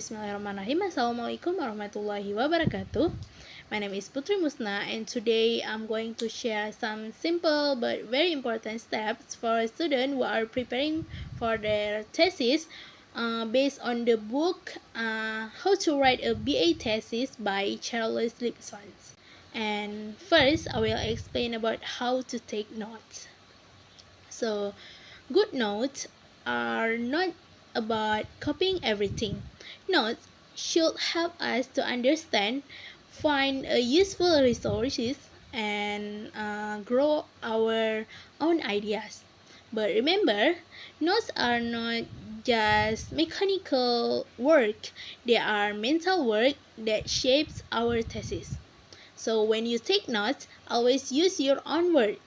Bismillahirrahmanirrahim. Assalamualaikum warahmatullahi wabarakatuh. My name is Putri Musna, and today I'm going to share some simple but very important steps for students who are preparing for their thesis based on the book How to Write a BA Thesis by Charles Lipson. And first, I will explain about how to take notes. So, good notes are not about copying everything. Notes should help us to understand, find useful resources, and grow our own ideas. But remember, notes are not just mechanical work, they are mental work that shapes our thesis. So when you take notes, always use your own words.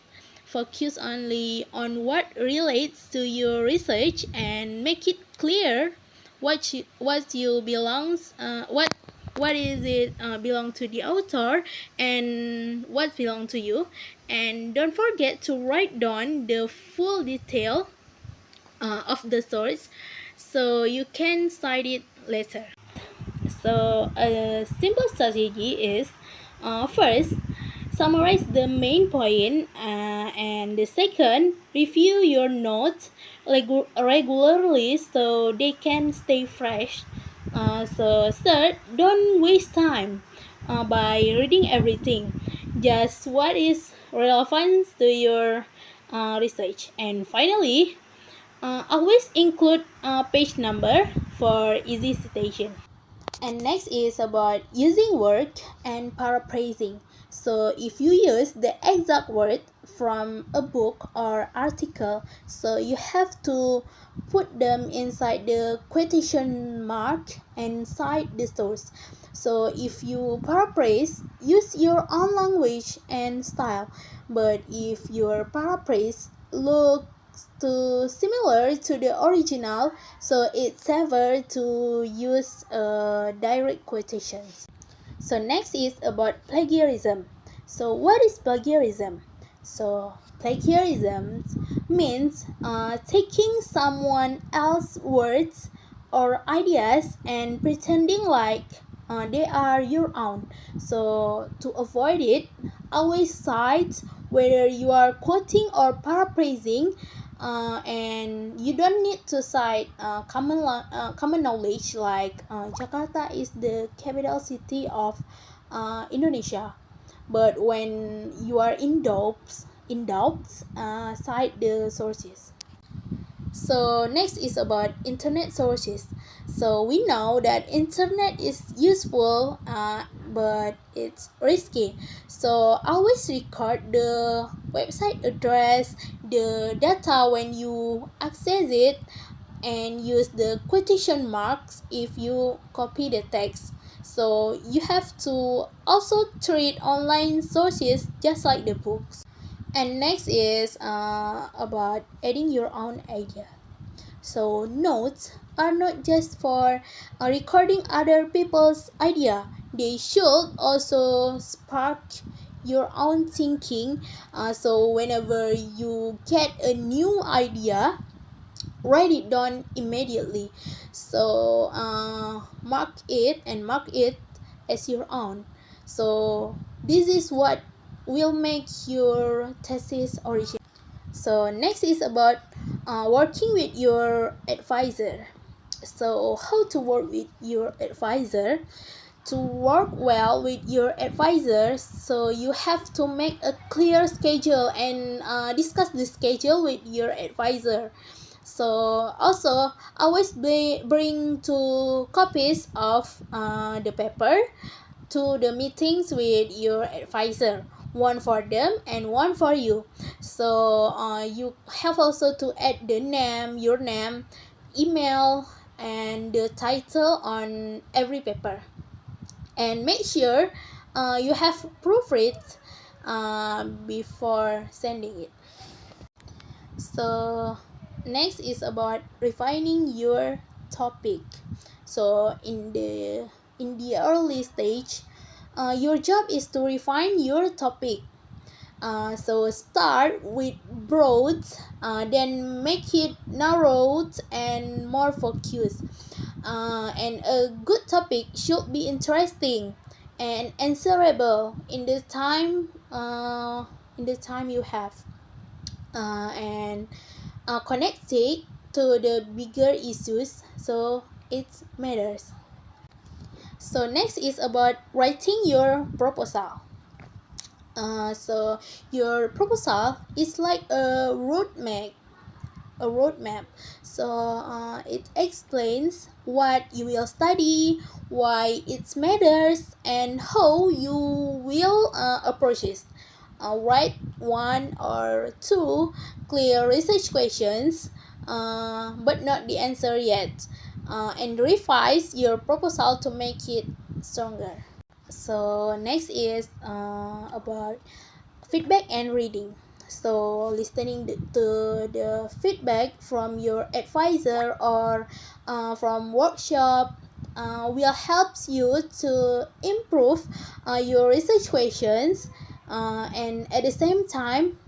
Focus only on what relates to your research and make it clear what belongs what is it belong to the author and what belong to you. And don't forget to write down the full detail of the source so you can cite it later. So a simple strategy is first, summarize the main point, and the second, review your notes regularly so they can stay fresh. So third, don't waste time by reading everything, just what is relevant to your research. And finally, always include a page number for easy citation. And next is about using word and paraphrasing. So if you use the exact word from a book or article, so you have to put them inside the quotation mark and cite the source. So if you paraphrase, use your own language and style. But if your paraphrase looks too similar to the original, so it's safer to use direct quotations. So next is about plagiarism. So what is plagiarism? So plagiarism means taking someone else's words or ideas and pretending like they are your own. So to avoid it, always cite whether you are quoting or paraphrasing, and you don't need to cite common knowledge like Jakarta is the capital city of Indonesia. But when you are in doubts, cite the sources. So next is about internet sources. So we know that internet is useful, but it's risky. So always record the website address, the data when you access it, and use the quotation marks if you copy the text. So you have to also treat online sources just like the books. And next is about adding your own idea. So notes are not just for recording other people's idea. They should also spark your own thinking. So whenever you get a new idea, write it down immediately. So mark it as your own. So this is what will make your thesis original. So next is about working with your advisor. So how to work with your advisor? To work well with your advisor, so you have to make a clear schedule and discuss the schedule with your advisor. So also always bring 2 copies of the paper to the meetings with your advisor, one for them and one for you. So you have also to add the name, your name, email, and the title on every paper. And make sure you have proofread before sending it. So next is about refining your topic. So in the early stage, your job is to refine your topic. So start with broad, then make it narrowed and more focused. And a good topic should be interesting and answerable in the time you have, and connect it to the bigger issues so it matters. So next is about writing your proposal. So your proposal is like a roadmap. So it explains what you will study, why it matters, and how you will approach it. Write one or two clear research questions, but not the answer yet, and revise your proposal to make it stronger. So next is about feedback and reading. So listening to the feedback from your advisor or from workshop will help you to improve your research questions, and at the same time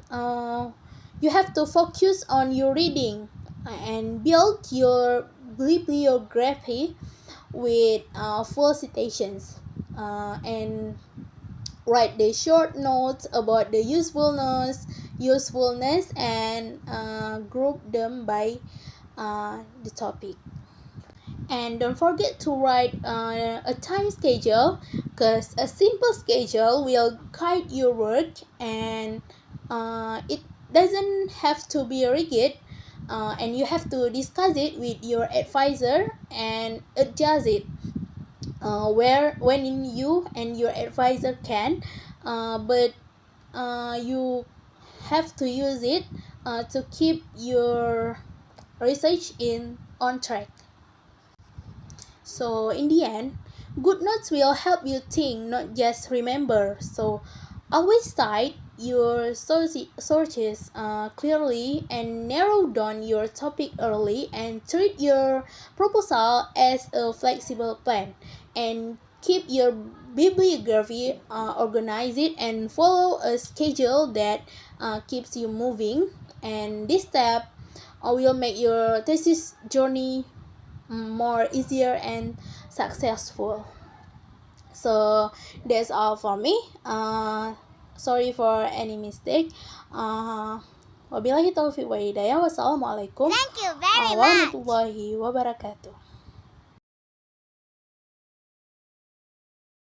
you have to focus on your reading and build your bibliography with full citations, and write the short notes about the usefulness and group them by the topic. And don't forget to write a time schedule, because a simple schedule will guide your work, and it doesn't have to be rigid, and you have to discuss it with your advisor and adjust it where when you and your advisor can, but you have to use it to keep your research in on track. So in the end, good notes will help you think, not just remember. So always cite your sources clearly, and narrow down your topic early, and treat your proposal as a flexible plan, and keep your bibliography organized, and follow a schedule that keeps you moving. And this step will make your thesis journey more easier and successful. So that's all for me. Sorry for any mistake. Wabillahi taufiq wa hidayah. Wassalamualaikum Thank you very much. warahmatullahi wabarakatuh.